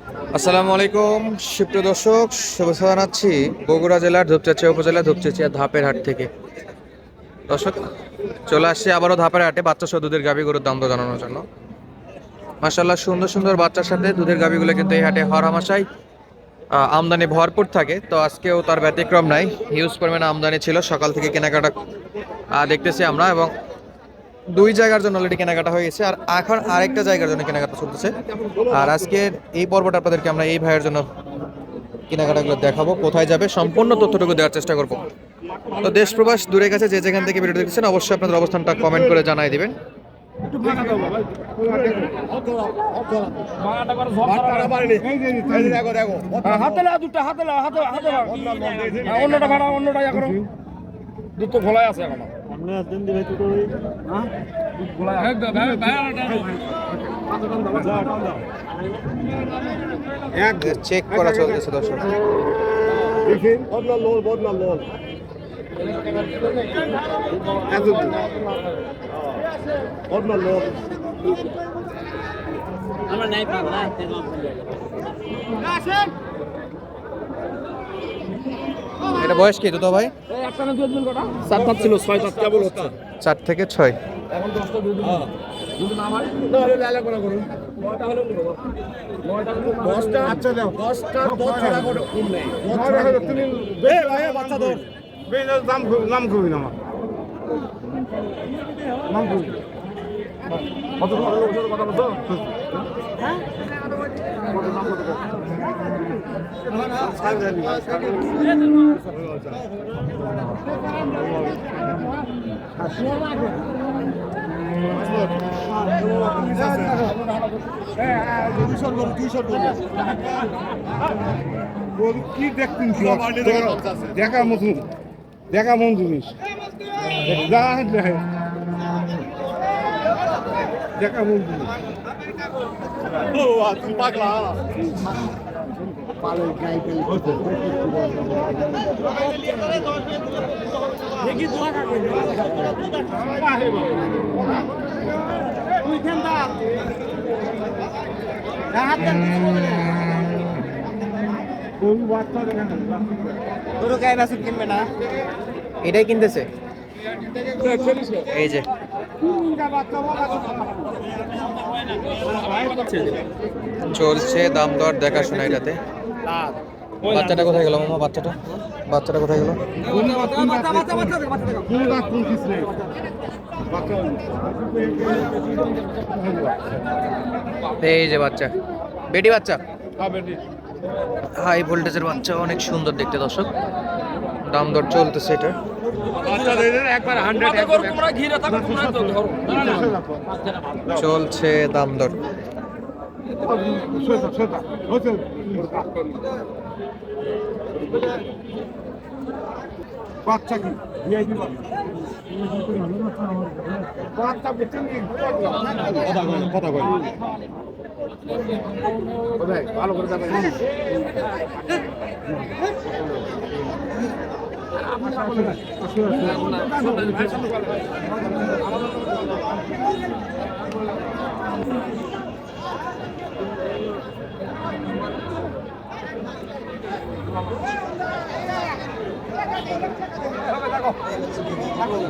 আসসালামু আলাইকুম সুপ্রিয় দর্শক, শুভেচ্ছা জানাচ্ছি বগুড়া জেলার ধূপচাচিয়া উপজেলা ধূপচাচিয়া ধাপের হাট থেকে। দর্শক, চলে আসছে আবারও ধাপের হাটে বাচ্চা সহ দুধের গাভী গরুর দাম দর জানানোর জন্য। মাশাআল্লাহ, সুন্দর সুন্দর বাচ্চার সাথে দুধের গাভীগুলো কিন্তু এই হাটে হরহামেশাই আমদানি ভরপুর থাকে। তো আজকেও তার ব্যতিক্রম নাই, হিউজ পরিমাণে আমদানি ছিল। সকাল থেকে কেনাকাটা দেখতেছি আমরা, এবং দুই জায়গার জন্য অলরেডি কেনাকাটা হয়ে গেছে, আর এখন আরেকটা জায়গার জন্য কেনাকাটা চলতেছে। আর আজকের এই পর্বটা আপনাদেরকে আমরা এই ভাইয়ের জন্য কেনাকাটাগুলো দেখাবো, কোথায় যাবে সম্পূর্ণ তথ্যটুকু দেওয়ার চেষ্টা করব। তো দেশ প্রবাস দূরে কাছে যে যেখান থেকে ভিডিও দেখছেন, অবশ্যই আপনাদের অবস্থানটা কমেন্ট করে জানাই দিবেন। চেক করা চলতেছে দর্শক। এটা বয়স কি তো ভাই? 4 থেকে 6। কি দেখতেন দেখা মতন দেখা মন জিনিস দেখা মন জিনিস পাগলা কিনবে না, এটাই কিনতেছে। এই যে চলছে দাম দর দেখাশোনা এটাতে। বাচ্চাটা কোথায় গেল মামা? বাচ্চাটা কোথায় গেল? এই যে বাচ্চা, বেটি বাচ্চা, হাই ভোল্টেজের বাচ্চা, অনেক সুন্দর দেখতে দর্শক। দাম দর চলতেছে এটা। চলছে দাম দর। বাচ্চা কি বাচ্চা কথা বল ভালো করে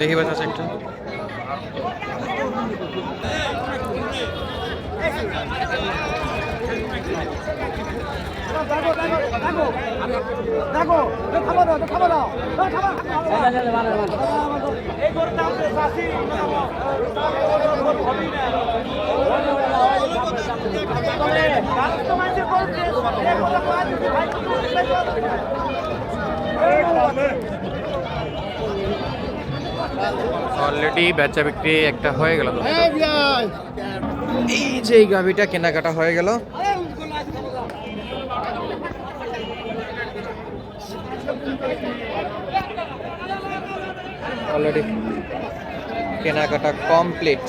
দেখি বাচ্চা একটু। অলরেডি বেচা বিক্রি একটা হয়ে গেল। এই যে এই গাভিটা কেনাকাটা হয়ে গেল। অলরেডি কেনাকাটা কমপ্লিট।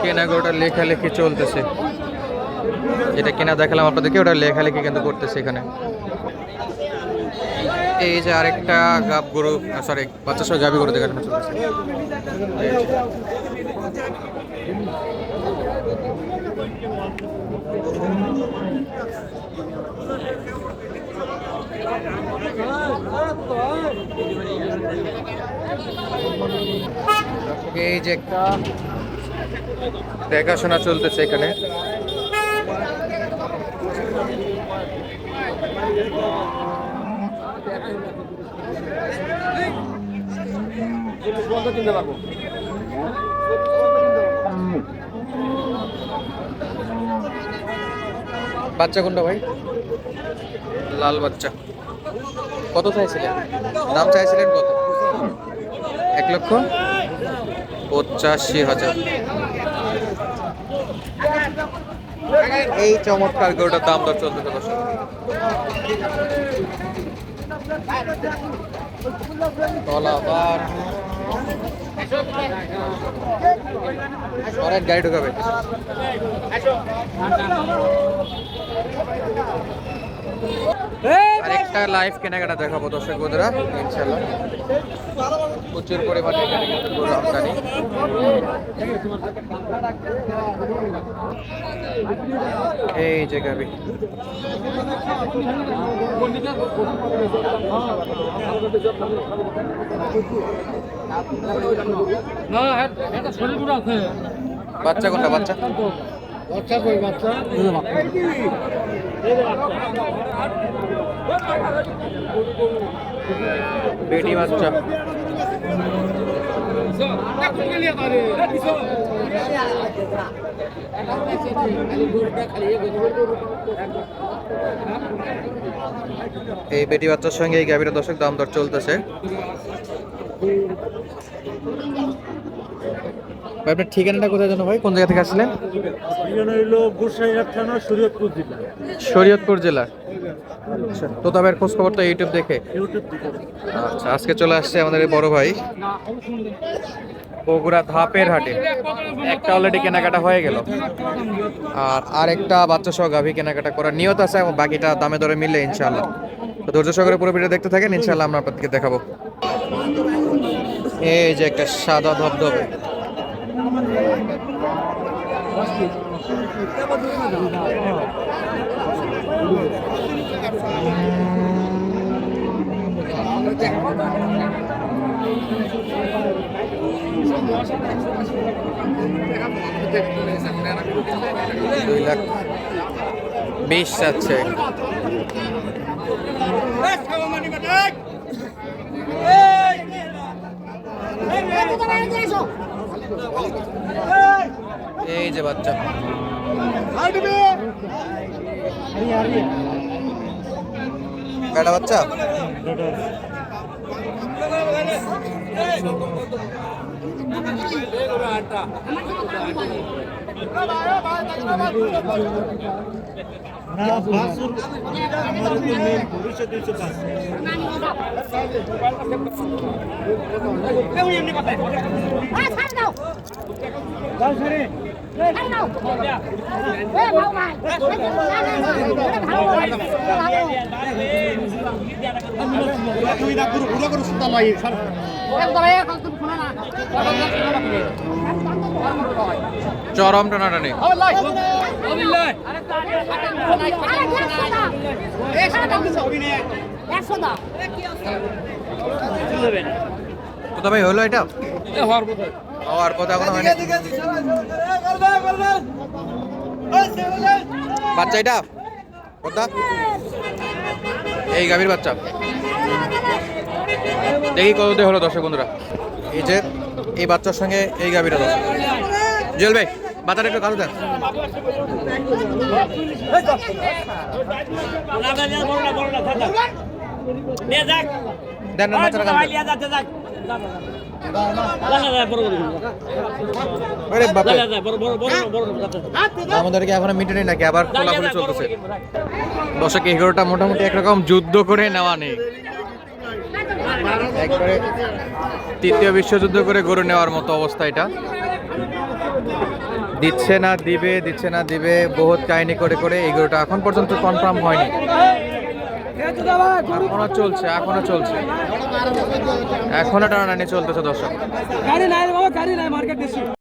কেনাকাটা লেখালেখি চলতেছে, যেটা কেনা দেখালাম আপনাদেরকে, ওটা লেখালেখি কিন্তু করতেছে এখানে। এই যে আরেকটা গাব গরু, সরি বাচ্চা সহ গাবি গরু দেখানো চলছে। এই যে একটা দেখাশোনা চলতেছে এখানে। বাচ্চা কোনটা ভাই? লাল বাচ্চা। কত চাইছিলেন? দাম চাইছিলেন কত? 1,85,000। এই চমৎকার গরুটার দাম দর চলতেছে দর্শক। তলাবার গাড়ি ঢুকাবে। আরেকটা লাইভ কেনাকাটা দেখাবো দর্শক বন্ধুরা ইনশাআল্লাহ। প্রচুর পরিমাণে এখানে কিন্তু গরু আমদানি। এই যে গাবি, বাচ্চা কোনটা? বাচ্চা বেটি বাচ্চা। এই বেটি বাচ্চার সঙ্গে এই গাভীর দর্শক দাম দর চলতেছে। আপনার ঠিকানাটা কোথায় জানো ভাই? কোন জায়গা থেকে আসলেন? শরীয়তপুর জেলা। আচ্ছা, তো তবে খোঁজ খবর তো ইউটিউব দেখে। আচ্ছা, আজকে চলে আসছে আমাদের এই বড় ভাই বগুড়া ধাপের হাটে। একটা অলরেডি কেনাকাটা হয়ে গেল, আর আরেকটা বাচ্চা সহ গাভী কেনাকাটা করার নিয়ত আছে, এবং বাকিটা দামে দরে মিলে ইনশাআল্লাহ। তো ধৈর্য সহকারে পুরো ভিডিও দেখতে থাকেন, ইনশাআল্লাহ আমরা আপনাদেরকে দেখাবো। এই যে একটা সাদা ধবধবে $2,20,000 যাচ্ছে। এই যে বাচ্চা, বেটা বাচ্চা। চরম টানাটানি। ভাই হলো এটা হওয়ার কথা এখনো হয়নি। বাচ্চা এটা কোথা? এই গাভীর বাচ্চা। দেখি কততে হলো দর্শক বন্ধুরা। এই যে এই বাচ্চার সঙ্গে এই গাভীরা দর্শক। জুয়েল ভাই বাচ্চাটা একটু কাজু দেন। দেন না বাচ্চাটা কাজু দেন। আমাদেরকে এখনো মিটে নেই নাকি, আবার খোলাখুলি চলতেছে দর্শক। এই গরুটা মোটামুটি একরকম যুদ্ধ করে নেওয়া নেই, একবারে তৃতীয় বিশ্বযুদ্ধ করে গরু নেওয়ার মতো অবস্থা। এটা দিচ্ছে না দিবে, দিচ্ছে না দিবে, বহুত কাহিনী করে করে এই গরুটা এখন পর্যন্ত কনফার্ম হয়নি। এখনো চলছে এখনো টানাটানি চলতেছে দর্শক। গাড়ি নাই রে বাবা, গাড়ি নাই, মার্কেট বেশি।